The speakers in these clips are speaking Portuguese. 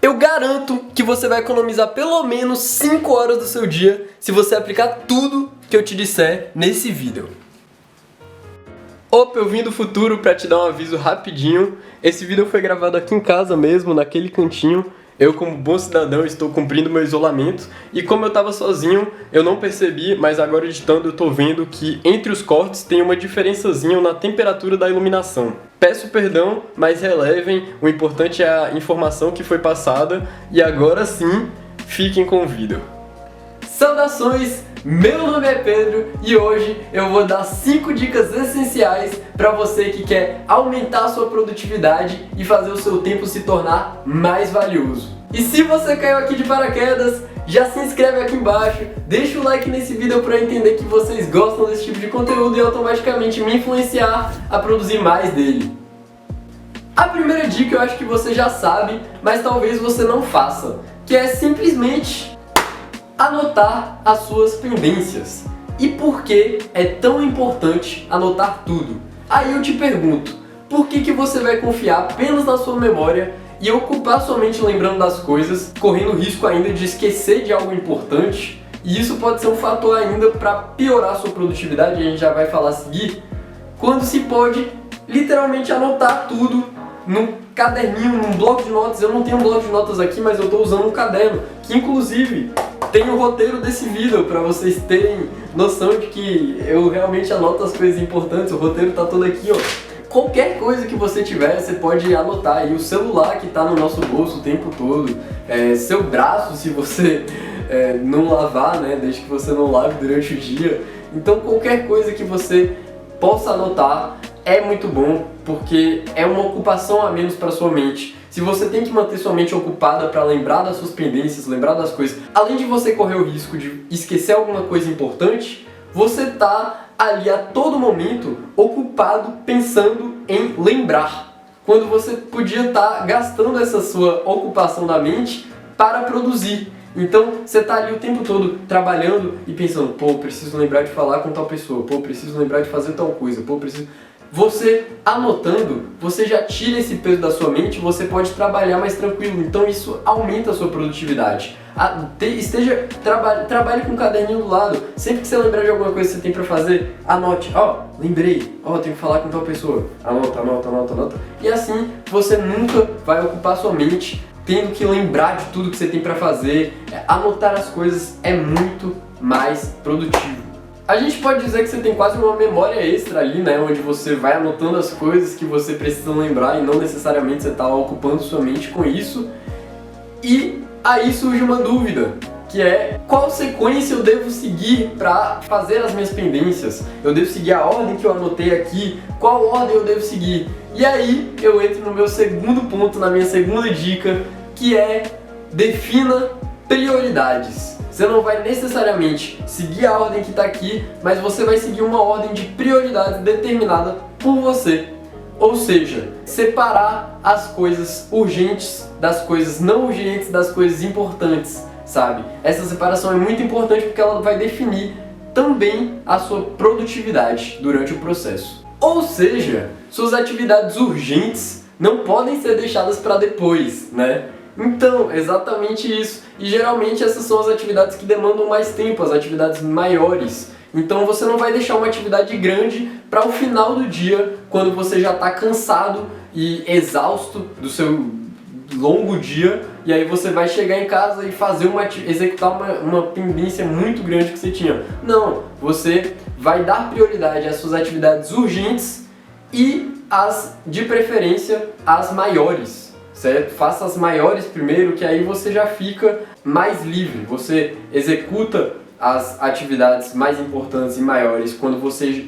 Eu garanto que você vai economizar pelo menos 5 horas do seu dia se você aplicar tudo que eu te disser nesse vídeo. Opa, eu vim do futuro pra te dar um aviso rapidinho. Esse vídeo foi gravado aqui em casa mesmo, naquele cantinho. Eu, como bom cidadão, estou cumprindo meu isolamento. E como eu tava sozinho, eu não percebi, mas agora editando eu tô vendo que entre os cortes tem uma diferençazinha na temperatura da iluminação. Peço perdão, mas relevem, o importante é a informação que foi passada. E agora sim, fiquem com o vídeo. Saudações! Meu nome é Pedro e hoje eu vou dar 5 dicas essenciais para você que quer aumentar a sua produtividade e fazer o seu tempo se tornar mais valioso. E se você caiu aqui de paraquedas, já se inscreve aqui embaixo, deixa o like nesse vídeo para eu entender que vocês gostam desse tipo de conteúdo e automaticamente me influenciar a produzir mais dele. A primeira dica eu acho que você já sabe, mas talvez você não faça, que é simplesmente anotar as suas pendências. E por que é tão importante anotar tudo? Aí eu te pergunto, por que você vai confiar apenas na sua memória e ocupar sua mente lembrando das coisas, correndo risco ainda de esquecer de algo importante? E isso pode ser um fator ainda para piorar a sua produtividade, a gente já vai falar a seguir, quando se pode literalmente anotar tudo num caderninho, num bloco de notas. Eu não tenho um bloco de notas aqui, mas eu estou usando um caderno, que inclusive tem o roteiro desse vídeo para vocês terem noção de que eu realmente anoto as coisas importantes. O roteiro tá todo aqui, ó. Qualquer coisa que você tiver, você pode anotar aí. O celular que tá no nosso bolso o tempo todo, seu braço, se você não lavar, né, desde que você não lave durante o dia. Então qualquer coisa que você possa anotar é muito bom, porque é uma ocupação a menos para sua mente. Se você tem que manter sua mente ocupada para lembrar das suas pendências, lembrar das coisas, além de você correr o risco de esquecer alguma coisa importante, você tá ali a todo momento ocupado pensando em lembrar, quando você podia estar gastando essa sua ocupação da mente para produzir. Então você tá ali o tempo todo trabalhando e pensando, pô, preciso lembrar de falar com tal pessoa, pô, preciso lembrar de fazer tal coisa, pô, preciso... Você anotando, você já tira esse peso da sua mente, você pode trabalhar mais tranquilo, então isso aumenta a sua produtividade. Trabalhe com um caderninho do lado, sempre que você lembrar de alguma coisa que você tem pra fazer, anote, lembrei, tenho que falar com tal pessoa, anota. E assim você nunca vai ocupar sua mente tendo que lembrar de tudo que você tem pra fazer. Anotar as coisas é muito mais produtivo. A gente pode dizer que você tem quase uma memória extra ali, né? Onde você vai anotando as coisas que você precisa lembrar e não necessariamente você está ocupando sua mente com isso. E aí surge uma dúvida, que é qual sequência eu devo seguir para fazer as minhas pendências? Eu devo seguir a ordem que eu anotei aqui? Qual ordem eu devo seguir? E aí eu entro no meu segundo ponto, na minha segunda dica, que é defina prioridades. Você não vai necessariamente seguir a ordem que está aqui, mas você vai seguir uma ordem de prioridade determinada por você. Ou seja, separar as coisas urgentes das coisas não urgentes, das coisas importantes, sabe? Essa separação é muito importante porque ela vai definir também a sua produtividade durante o processo. Ou seja, suas atividades urgentes não podem ser deixadas para depois, né? Então, exatamente isso. E geralmente essas são as atividades que demandam mais tempo, as atividades maiores. Então você não vai deixar uma atividade grande para o final do dia, quando você já está cansado e exausto do seu longo dia, e aí você vai chegar em casa e executar uma pendência muito grande que você tinha. Não, você vai dar prioridade às suas atividades urgentes e de preferência, as maiores. Certo? Faça as maiores primeiro, que aí você já fica mais livre. Você executa as atividades mais importantes e maiores quando você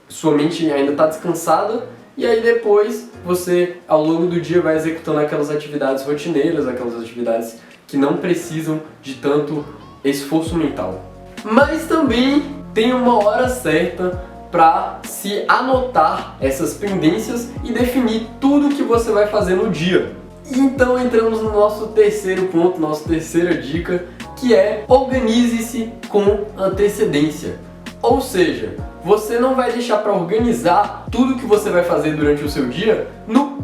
sua mente ainda está descansada, e aí depois você, ao longo do dia, vai executando aquelas atividades rotineiras, aquelas atividades que não precisam de tanto esforço mental. Mas também tem uma hora certa para se anotar essas pendências e definir tudo que você vai fazer no dia. Então entramos no nosso terceiro ponto, nossa terceira dica, que é organize-se com antecedência. Ou seja, você não vai deixar para organizar tudo que você vai fazer durante o seu dia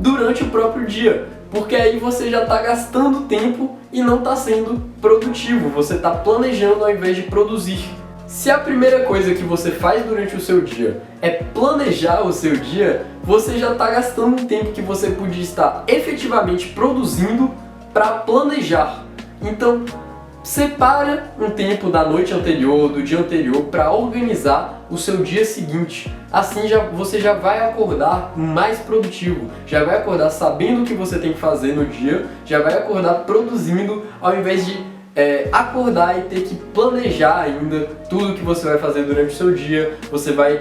durante o próprio dia. porque aí você já está gastando tempo e não está sendo produtivo, você está planejando ao invés de produzir. Se a primeira coisa que você faz durante o seu dia é planejar o seu dia, você já está gastando um tempo que você podia estar efetivamente produzindo para planejar. Então, separa um tempo da noite anterior, do dia anterior, para organizar o seu dia seguinte. Assim você já vai acordar mais produtivo, já vai acordar sabendo o que você tem que fazer no dia, já vai acordar produzindo, ao invés de acordar e ter que planejar ainda tudo que você vai fazer durante o seu dia. Você vai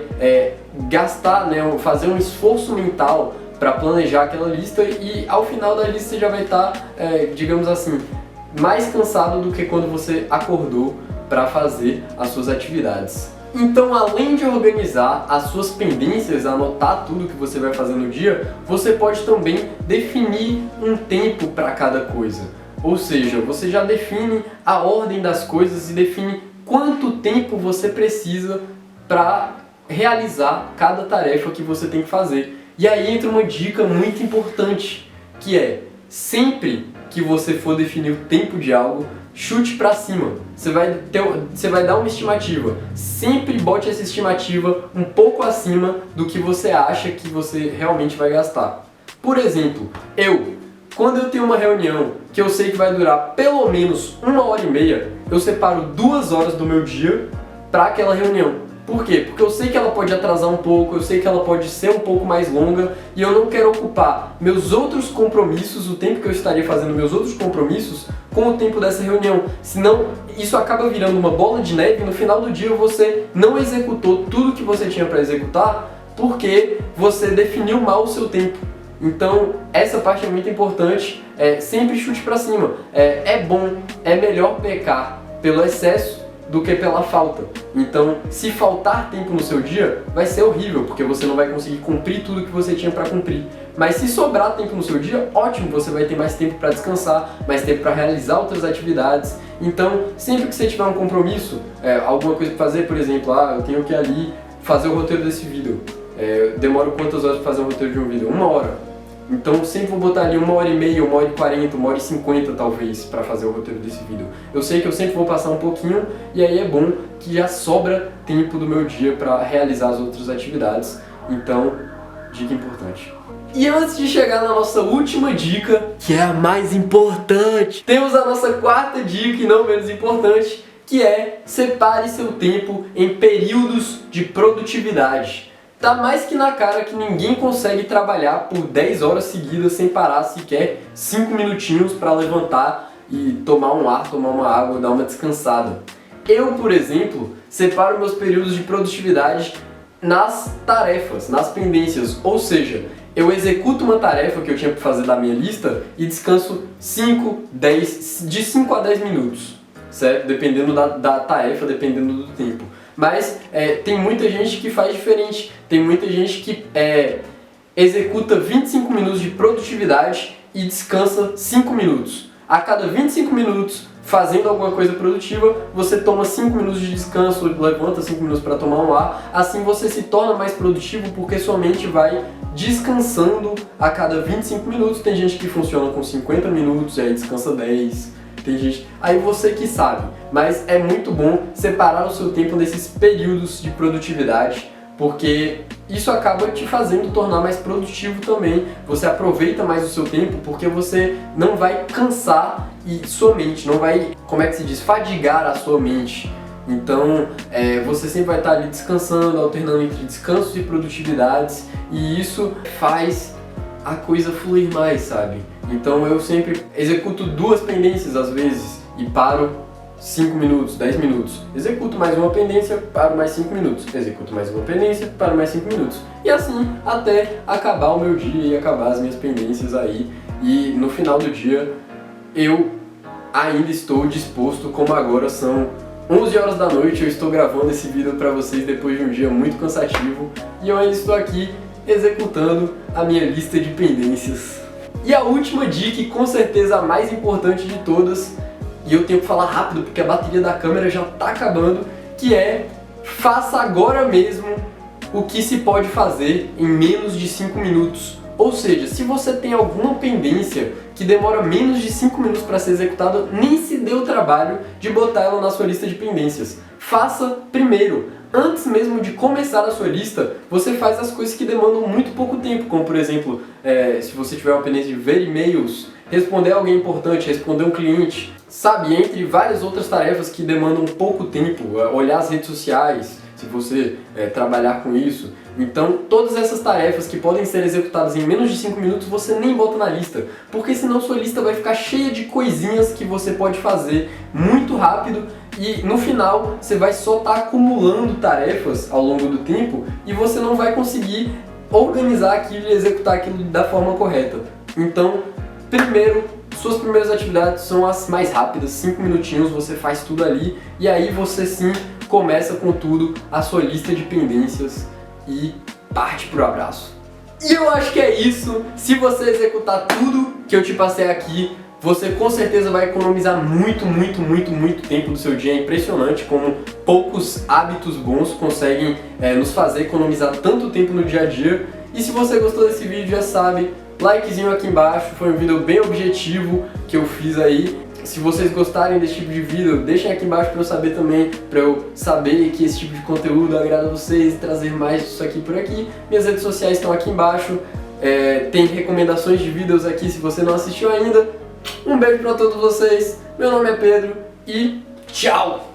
gastar, fazer um esforço mental para planejar aquela lista e ao final da lista você já vai estar, digamos assim, mais cansado do que quando você acordou para fazer as suas atividades. Então, além de organizar as suas pendências, anotar tudo que você vai fazer no dia, você pode também definir um tempo para cada coisa. Ou seja, você já define a ordem das coisas e define quanto tempo você precisa para realizar cada tarefa que você tem que fazer. E aí entra uma dica muito importante, que é sempre que você for definir o tempo de algo, chute para cima. Você vai dar uma estimativa. Sempre bote essa estimativa um pouco acima do que você acha que você realmente vai gastar. Por exemplo, quando eu tenho uma reunião que eu sei que vai durar pelo menos 1h30, eu separo 2 horas do meu dia para aquela reunião. Por quê? Porque eu sei que ela pode atrasar um pouco, eu sei que ela pode ser um pouco mais longa e eu não quero ocupar meus outros compromissos, o tempo que eu estaria fazendo meus outros compromissos, com o tempo dessa reunião. Senão, isso acaba virando uma bola de neve e no final do dia você não executou tudo que você tinha para executar porque você definiu mal o seu tempo. Então, essa parte é muito importante, sempre chute para cima. É melhor pecar pelo excesso do que pela falta. Então, se faltar tempo no seu dia, vai ser horrível, porque você não vai conseguir cumprir tudo que você tinha para cumprir. Mas se sobrar tempo no seu dia, ótimo, você vai ter mais tempo para descansar, mais tempo para realizar outras atividades. Então, sempre que você tiver um compromisso, alguma coisa para fazer, por exemplo, eu tenho que ir ali fazer o roteiro desse vídeo. Demoro quantas horas para fazer o roteiro de um vídeo? 1 hora. Então sempre vou botar ali 1h30, 1h40, 1h50 talvez para fazer o roteiro desse vídeo. Eu sei que eu sempre vou passar um pouquinho e aí é bom que já sobra tempo do meu dia para realizar as outras atividades. Então, dica importante. E antes de chegar na nossa última dica, que é a mais importante, temos a nossa 4ª dica e não menos importante, que é separe seu tempo em períodos de produtividade. Tá mais que na cara que ninguém consegue trabalhar por 10 horas seguidas sem parar sequer 5 minutinhos para levantar e tomar um ar, tomar uma água, dar uma descansada. Eu, por exemplo, separo meus períodos de produtividade nas tarefas, nas pendências, ou seja, eu executo uma tarefa que eu tinha para fazer da minha lista e descanso de 5 a 10 minutos, certo? Dependendo da tarefa, dependendo do tempo. Mas tem muita gente que faz diferente, tem muita gente que executa 25 minutos de produtividade e descansa 5 minutos. A cada 25 minutos fazendo alguma coisa produtiva, você toma 5 minutos de descanso, levanta 5 minutos para tomar um ar, assim você se torna mais produtivo porque sua mente vai descansando a cada 25 minutos. Tem gente que funciona com 50 minutos e aí descansa 10. Tem gente... Aí você que sabe, mas é muito bom separar o seu tempo nesses períodos de produtividade, porque isso acaba te fazendo tornar mais produtivo também. Você aproveita mais o seu tempo porque você não vai cansar e sua mente não vai, fadigar a sua mente. Então, você sempre vai estar ali descansando, alternando entre descansos e produtividades, e isso faz a coisa fluir mais, sabe? Então eu sempre executo 2 pendências às vezes e paro 5 minutos, 10 minutos. Executo mais uma pendência, paro mais 5 minutos. Executo mais uma pendência, paro mais 5 minutos. E assim até acabar o meu dia e acabar as minhas pendências aí. E no final do dia eu ainda estou disposto, como agora são 11 horas da noite, eu estou gravando esse vídeo para vocês depois de um dia muito cansativo e eu ainda estou aqui executando a minha lista de pendências. E a última dica, e com certeza a mais importante de todas, e eu tenho que falar rápido porque a bateria da câmera já está acabando, que é: faça agora mesmo o que se pode fazer em menos de 5 minutos. Ou seja, se você tem alguma pendência que demora menos de 5 minutos para ser executada, nem se dê o trabalho de botar ela na sua lista de pendências. Faça primeiro. Antes mesmo de começar a sua lista, você faz as coisas que demandam muito pouco tempo, como por exemplo, se você tiver uma pendência de ver e-mails, responder alguém importante, responder um cliente, sabe? Entre várias outras tarefas que demandam pouco tempo, olhar as redes sociais, se você trabalhar com isso. Então, todas essas tarefas que podem ser executadas em menos de 5 minutos, você nem bota na lista, porque senão sua lista vai ficar cheia de coisinhas que você pode fazer muito rápido e no final você vai só estar acumulando tarefas ao longo do tempo e você não vai conseguir organizar aquilo e executar aquilo da forma correta. Então, primeiro, suas primeiras atividades são as mais rápidas, 5 minutinhos, você faz tudo ali e aí você sim começa com tudo a sua lista de pendências e parte pro abraço. E eu acho que é isso. Se você executar tudo que eu te passei aqui, você com certeza vai economizar muito tempo do seu dia. É impressionante como poucos hábitos bons conseguem nos fazer economizar tanto tempo no dia a dia. E se você gostou desse vídeo, já sabe, likezinho aqui embaixo, foi um vídeo bem objetivo que eu fiz aí. Se vocês gostarem desse tipo de vídeo, deixem aqui embaixo para eu saber também, para eu saber que esse tipo de conteúdo agrada a vocês e trazer mais disso aqui por aqui. Minhas redes sociais estão aqui embaixo, tem recomendações de vídeos aqui se você não assistiu ainda. Um beijo para todos vocês, meu nome é Pedro e tchau!